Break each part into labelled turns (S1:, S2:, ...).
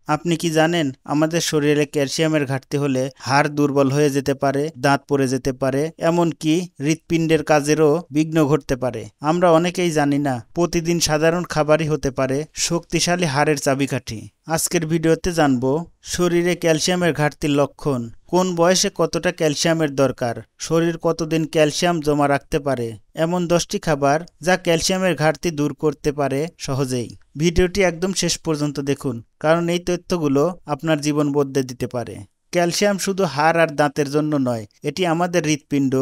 S1: আপনি কি জানেন আমাদের শরীরে ক্যালসিয়ামের ঘাটতি হলে হাড় দুর্বল হয়ে যেতে পারে, দাঁত পড়ে যেতে পারে, এমনকি হৃৎপিণ্ডের কাজেরও বিঘ্ন ঘটতে পারে। আমরা অনেকেই জানি না প্রতিদিন সাধারণ খাবারই হতে পারে শক্তিশালী হাড়ের চাবিকাঠি। আজকের ভিডিওতে জানবো শরীরে ক্যালসিয়ামের ঘাটতির লক্ষণ, কোন বয়সে কতটা ক্যালসিয়ামের দরকার, শরীর কতদিন ক্যালসিয়াম জমা রাখতে পারে, এমন 10টি খাবার যা ক্যালসিয়ামের ঘাটতি দূর করতে পারে সহজেই। ভিডিওটি একদম শেষ পর্যন্ত দেখুন, কারণ এই তথ্যগুলো আপনার জীবন বদলে দিতে পারে। ক্যালসিয়াম শুধু হাড় আর দাঁতের জন্য নয়, এটি আমাদের হৃৎপিণ্ড,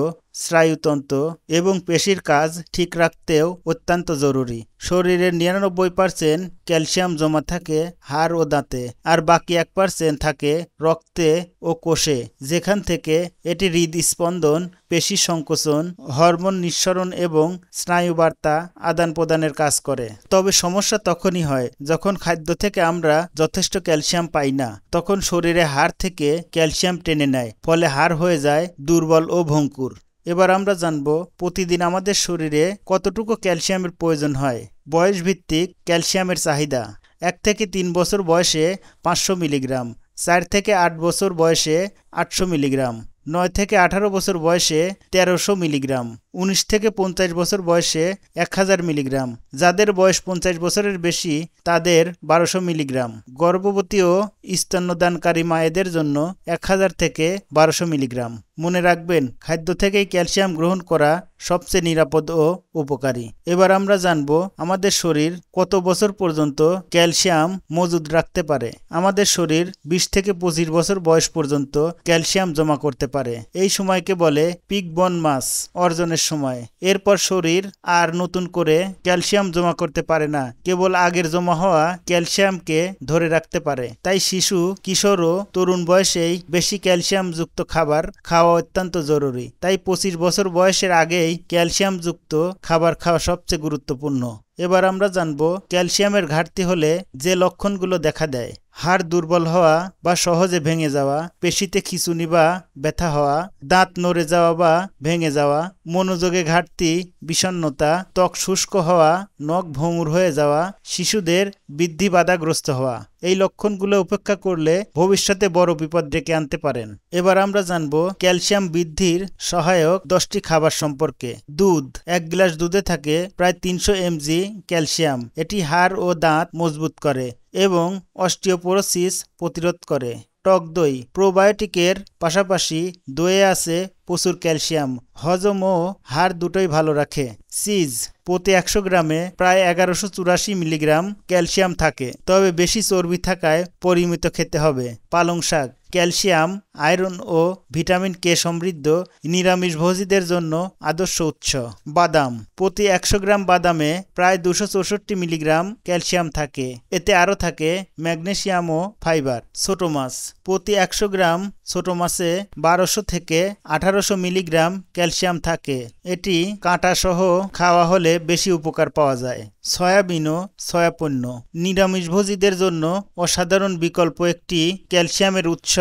S1: স্নায়ুতন্ত্র এবং পেশির কাজ ঠিক রাখতেও অত্যন্ত জরুরি। শরীরের 99% ক্যালসিয়াম জমা থাকে হাড় ও দাঁতে, আর বাকি 1% থাকে রক্তে ও কোষে, যেখান থেকে এটি হৃদস্পন্দন, পেশি সংকোচন, হরমোন নিঃসরণ এবং স্নায়ু বার্তা আদান প্রদানের কাজ করে। তবে সমস্যা তখনই হয় যখন খাদ্য থেকে আমরা যথেষ্ট ক্যালসিয়াম পাই না। তখন শরীরে হাড় থেকে ক্যালসিয়াম টেনে নেয়, ফলে হাড় হয়ে যায় দুর্বল ও ভঙ্গুর। এবার আমরা জানব প্রতিদিন আমাদের শরীরে কতটুকু ক্যালসিয়ামের প্রয়োজন হয়। বয়স ভিত্তিক ক্যালসিয়ামের চাহিদা: 1 থেকে 3 বছর বয়সে 500 মিলিগ্রাম, 4 থেকে 8 বছর বয়সে 800 মিলিগ্রাম, 9 থেকে 18 বছর বয়সে 1300 মিলিগ্রাম, 19 থেকে 50 বছর বয়সে 1000 মিলিগ্রাম, যাদের বয়স 50 বছরের বেশি তাদের 1200 মিলিগ্রাম। গর্ভবতী ও স্তন্যদানকারী মায়েদের জন্য 1000 থেকে 1200 মিলিগ্রাম। মনে রাখবেন, খাদ্য থেকেই ক্যালসিয়াম গ্রহণ করা সবচেয়ে নিরাপদ ও উপকারী। এবার আমরা জানব আমাদের শরীর কত বছর পর্যন্ত ক্যালসিয়াম মজুদ রাখতে পারে। আমাদের শরীর 20 থেকে 25 বছর বয়স পর্যন্ত ক্যালসিয়াম জমা করতে পারে। এই সময়কে বলে পিক বন মাস অর্জনের সময়। এরপর শরীর আর নতুন করে ক্যালসিয়াম জমা করতে পারে না, কেবল আগের জমা হওয়া ক্যালসিয়ামকে ধরে রাখতে পারে। তাই শিশু, কিশোর ও তরুণ বয়সেই বেশি ক্যালসিয়াম যুক্ত খাবার খাওয়া অত্যন্ত জরুরি। তাই 25 বছর বয়সের আগেই ক্যালসিয়াম যুক্ত খাবার খাওয়া সবচেয়ে গুরুত্বপূর্ণ। এবার আমরা জানব ক্যালসিয়ামের ঘাটতি হলে যে লক্ষণগুলো দেখা দেয়: হাড় দুর্বল হওয়া বা সহজে ভেঙে যাওয়া, পেশিতে খিঁচুনি বা ব্যথা হওয়া, দাঁত নড়ে যাওয়া বা ভেঙে যাওয়া, মনোযোগে ঘাটতি, বিষণ্ণতা, ত্বক শুষ্ক হওয়া, নখ ভঙ্গুর হয়ে যাওয়া, শিশুদের বৃদ্ধি বাধাগ্রস্ত হওয়া। এই লক্ষণগুলো উপেক্ষা করলে ভবিষ্যতে বড় বিপদ ডেকে আনতে পারেন। এবার আমরা জানব ক্যালসিয়াম বৃদ্ধির সহায়ক 10টি খাবার সম্পর্কে। দুধ: 1 গ্লাস দুধে থাকে প্রায় 300 mg ক্যালসিয়াম। এটি হাড় ও দাঁত মজবুত করে এবং অস্টিওপোরোসিস প্রতিরোধ করে। টক দই: প্রোবায়োটিকের পাশাপাশি দইয়ে আছে প্রচুর ক্যালসিয়াম, হজম ও হাড় দুটোই ভালো রাখে। চিজ: প্রতি 100 গ্রামে প্রায় 1184 মিলিগ্রাম ক্যালসিয়াম থাকে, তবে বেশি চর্বি থাকায় পরিমিত খেতে হবে। পালং শাক: ক্যালসিয়াম, আয়রন ও ভিটামিন কে সমৃদ্ধ, নিরামিষভোজীদের জন্য আদর্শ উৎস। বাদাম: প্রতি 100 গ্রাম বাদামে প্রায় 264 মিলিগ্রাম ক্যালসিয়াম থাকে, এতে আরও থাকে ম্যাগনেসিয়াম ও ফাইবার। ছোট মাছ: প্রতি 100 গ্রাম ছোট মাছে 1200 থেকে 1800 মিলিগ্রাম ক্যালসিয়াম থাকে, এটি কাঁটা সহ খাওয়া হলে বেশি উপকার পাওয়া যায়। সয়াবিন ও সয়া পণ্য: নিরামিষভোজীদের জন্য অসাধারণ বিকল্প একটি ক্যালসিয়ামের উৎস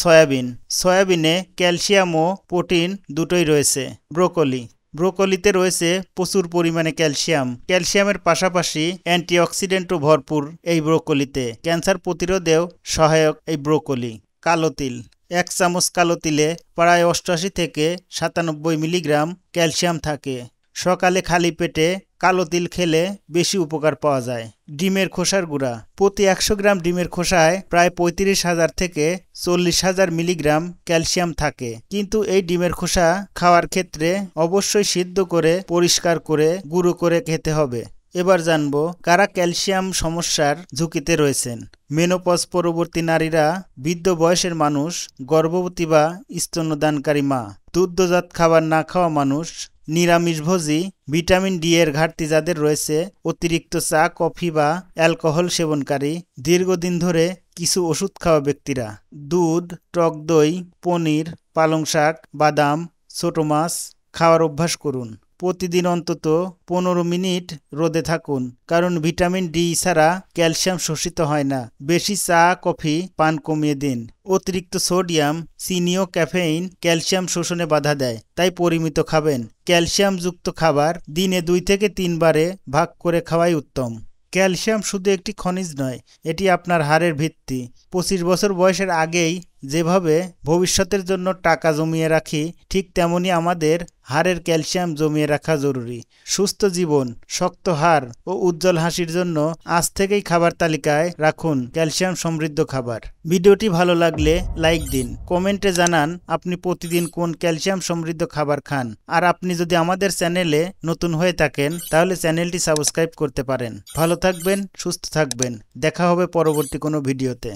S1: সয়াবিন। সয়াবিনে ক্যালসিয়াম ও প্রোটিন দুটোই রয়েছে। ব্রোকলি: ব্রোকলিতে রয়েছে প্রচুর পরিমাণে ক্যালসিয়াম। ক্যালসিয়ামের পাশাপাশি অ্যান্টিঅক্সিডেন্টও ভরপুর এই ব্রোকলিতে, ক্যান্সার প্রতিরোধেও সহায়ক এই ব্রোকলি। কালো তিল: 1 চামচ কালো তিলে প্রায় 88 থেকে 97 মিলিগ্রাম ক্যালসিয়াম থাকে। সকালে খালি পেটে কালো তিল খেলে বেশি উপকার পাওয়া যায়। ডিমের খোসার গুঁড়া: প্রতি 100 গ্রাম ডিমের খোসায় প্রায় 35,000 থেকে 40,000 মিলিগ্রাম ক্যালসিয়াম থাকে, কিন্তু এই ডিমের খোসা খাওয়ার ক্ষেত্রে অবশ্যই সিদ্ধ করে পরিষ্কার করে গুঁড়ো করে খেতে হবে। এবার জানব কারা ক্যালসিয়াম সমস্যার ঝুঁকিতে রয়েছেন। মেনোপজ পরবর্তী নারীরা, বৃদ্ধ বয়সের মানুষ, গর্ভবতী বা স্তন্যদানকারী মা, দুগ্ধজাত খাবার না খাওয়া মানুষ, নিরামিষভোজী, ভিটামিন ডি এর ঘাটতি যাদের রয়েছে, অতিরিক্ত চা, কফি বা অ্যালকোহল সেবনকারী, দীর্ঘদিন ধরে কিছু ওষুধ খাওয়া ব্যক্তিরা। দুধ, টক দই, পনির, পালং শাক, বাদাম, ছোট মাছ খাওয়ার অভ্যাস করুন। প্রতিদিন অন্তত 15 মিনিট রোদে থাকুন, কারণ ভিটামিন ডি ছাড়া ক্যালসিয়াম শোষিত হয় না। বেশি চা, কফি পান কমিয়ে দিন। অতিরিক্ত সোডিয়াম, চিনি ও ক্যাফেইন ক্যালসিয়াম শোষণে বাধা দেয়, তাই পরিমিত খাবেন। ক্যালসিয়ামযুক্ত খাবার দিনে 2 থেকে 3 বারে ভাগ করে খাওয়াই উত্তম। ক্যালসিয়াম শুধু একটি খনিজ নয়, এটি আপনার হাড়ের ভিত্তি। 25 বছর বয়সের আগেই যেভাবে ভবিষ্যতের জন্য টাকা জমিয়ে রাখি, ঠিক তেমনি আমাদের হাড়ের ক্যালসিয়াম জমিয়ে রাখা জরুরি। সুস্থ জীবন, শক্ত হাড় ও উজ্জ্বল হাসির জন্য আজ থেকেই খাবার তালিকায় রাখুন ক্যালসিয়াম সমৃদ্ধ খাবার। ভিডিওটি ভালো লাগলে লাইক দিন, কমেন্টে জানান আপনি প্রতিদিন কোন ক্যালসিয়াম সমৃদ্ধ খাবার খান। আর আপনি যদি আমাদের চ্যানেলে নতুন হয়ে থাকেন তাহলে চ্যানেলটি সাবস্ক্রাইব করতে পারেন। ভালো থাকবেন, সুস্থ থাকবেন। দেখা হবে পরবর্তী কোনো ভিডিওতে।